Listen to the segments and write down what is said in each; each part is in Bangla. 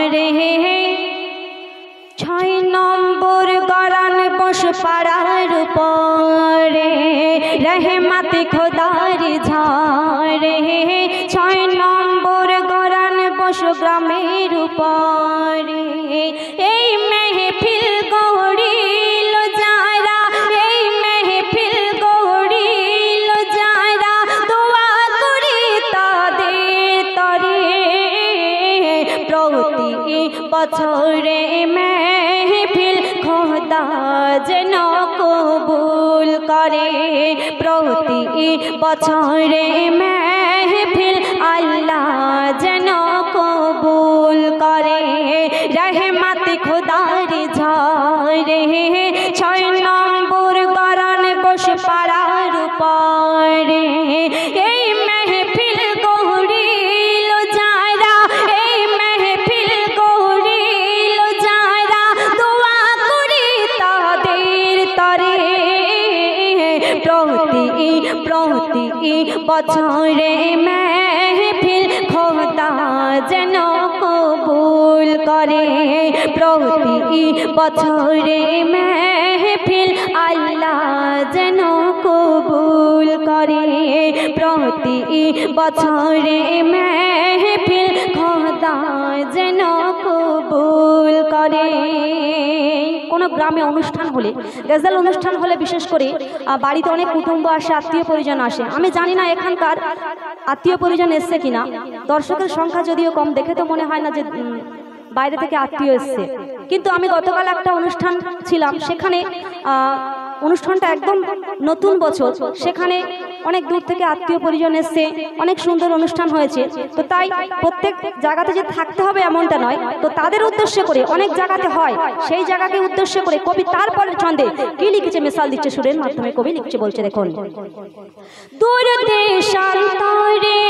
ঝরে 6 নম্বর গরান বসপাড়ার উপরে রহমত খোদার ঝরে 6 নম্বর গরান বস গ্রামের উপরে এই মেহফিল গড়িল যারা এই মেহফিল গড়িল যারা দোয়া করি তাদের তরে প্রতি বছরে মেহফিল খোদা যেন কবুল করে প্রতি বছরে মেহফিল আল্লাহ যেন কবুল করে রহমত খোদার ঝরে 6 নম্বর গরান বসপাড়ার উপরে এই মেহফিল গড়িল যারা এই মেহফিল গড়িল যারা দোয়া করি তাদের তরে প্রতি বছরে মেহফিল খোদা যেন কবুল করে প্রতি বছরে মেহফিল আল্লাহ যেন কবুল করে প্রতি বছরে মেহফিল খোদা যেন কবুল করে। কোনো গ্রামে অনুষ্ঠান হলে গজল অনুষ্ঠান হলে বিশেষ করে বাড়িতে অনেক কুটুম্ব আসে আত্মীয় পরিজন আসে আমি জানি না এখানকার আত্মীয় পরিজন এসছে কিনা দর্শকের সংখ্যা যদিও কম দেখে তো মনে হয় না যে বাইরে থেকে আত্মীয় এসছে কিন্তু আমি গতকাল একটা অনুষ্ঠান ছিলাম সেখানে অনুষ্ঠানটা একদম নতুন বছর সেখানে অনেক দূর থেকে আত্মীয় পরিজন এসছে অনেক সুন্দর অনুষ্ঠান হয়েছে তো তাই প্রত্যেক জায়গাতে যে থাকতে হবে এমনটা নয় তো তাদের উদ্দেশ্য করে অনেক জায়গাতে হয় সেই জায়গাকে উদ্দেশ্য করে কবি তারপরের ছন্দে কি লিখেছে মিসাল দিচ্ছে সুরের মাধ্যমে কবি লিখছে বলছে দেখুন দূর দেশান্তরে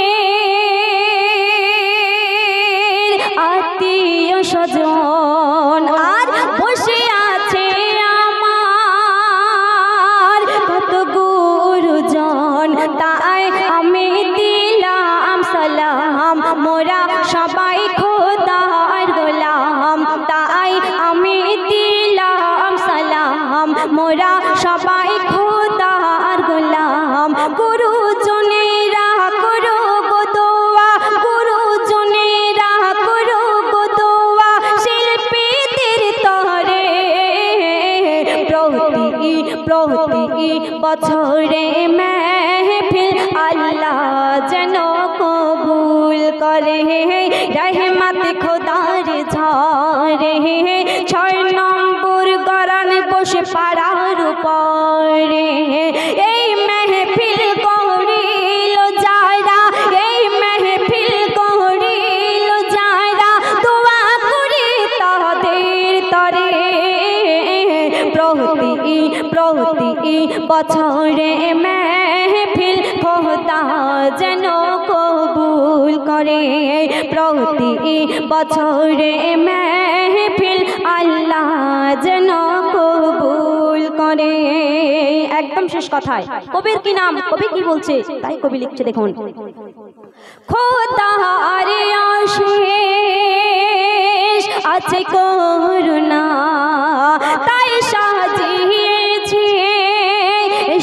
আত্মীয় স্বজন আর বসে আছে আমার কত গুরুজন তাই আমি দিলাম সালাম মোরা সবাই খোদার গোলাম তাই আমি দিলাম সালাম মোরা সবাই খোদার গোলাম গুরুজনেরা করো গো দোয়া গুরুজনেরা করো গো দোয়া শিল্পীদের তরে প্রতি বছরে মেহফিল আল্লাহ যেন কবুল করে রহমত খোদার ঝরে 6 নম্বর গরান বসপাড়ার উপরে এই মেহফিল গড়িল যারা এই মেহফিল গড়িল যারা দোয়া করি তাদের তরে প্রতি বছরে মেহফিল খোদা যেন কবুল করে প্রতি বছরে মেহফিল আল্লাহ যেন কবুল করে। একদম শেষ কথায় কবির কি নাম কবি কি বলছে তাই কবি লিখছে দেখুন খোদা আরে আশিস আছে করুণা তাই সাজিয়েছে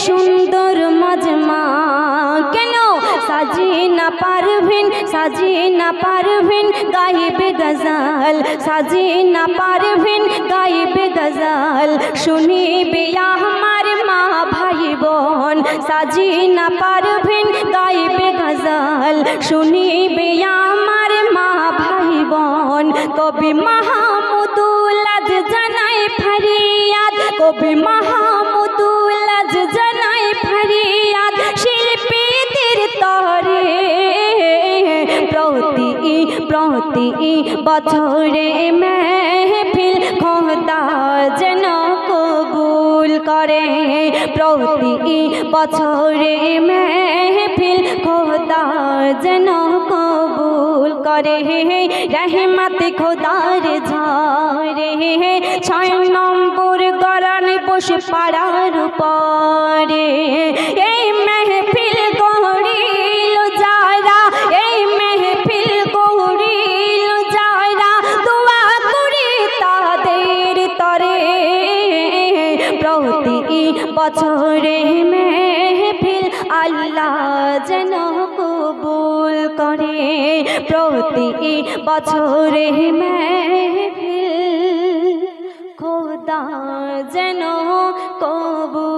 সুন্দর মজমা কেন সাজিয়ে না পারবেন গাইবে গজল সাজিয়ে না পারবেন গাইবে গজল শুনিবে আমার মা ভাই বোন সাজিয়ে না পারবেন গাইবে গজল শুনিবে আমার মা ভাই বোন কবি মাহমুদুল আজ জানাই ফরিয়াদ কবি মাহমুদুল আজ জানাই ফরিয়াদ শিল্পীদের তরে প্রতি বছরে মেহফিল খোদা যেন কবুল করে প্রতি বছরে মেহফিল খোদা যেন কবুল করে রহমত খোদার ঝরে 6 নম্বর গরান বসপাড়ার উপরে এই মেহফিল গড়িল যারা এই মেহফিল গড়িল যারা দোয়া বছরে মেহফিল আল্লাহ যেন কবুল করে, প্রতি বছরে মেহফিল খোদা যেন কবুল